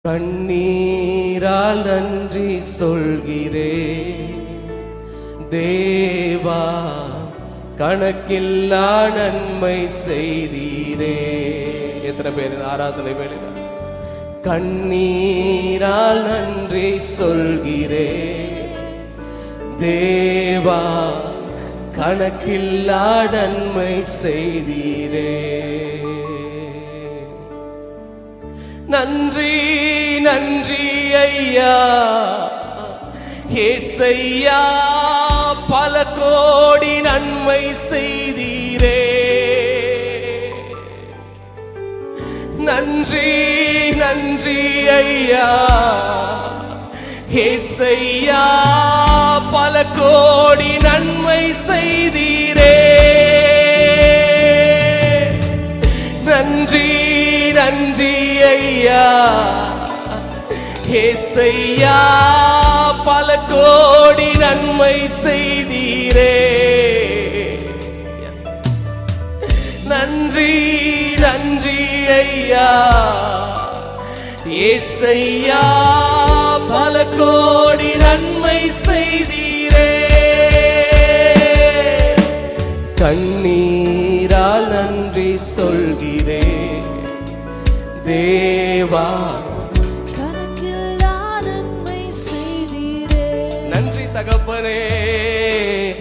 கண்ணீரால் நன்றி சொல்கிறே தேவா, கணக்கில்லா நன்மை செய்தீரே. எத்தனை பேர் ஆராதனை வேலையில கண்ணீரால் நன்றி சொல்கிறே தேவா, கணக்கில்லா நன்மை செய்தீரே. நன்றி நன்றி ஐயா ஏசையா, பல கோடி நன்மை செய்தீரே. நன்றி நன்றி ஐயா ஏசையா, பல கோடி நன்மை செய்தீரே. நன்றி நன்றி ஐயா ஏசையா, பல கோடி நன்மை செய்தீரே. நன்றி நன்றி ஐயா ஏசையா, பல கோடி நன்மை செய்தீரே. கண்ணீரால் நன்றி சொல்கிறே தேவா,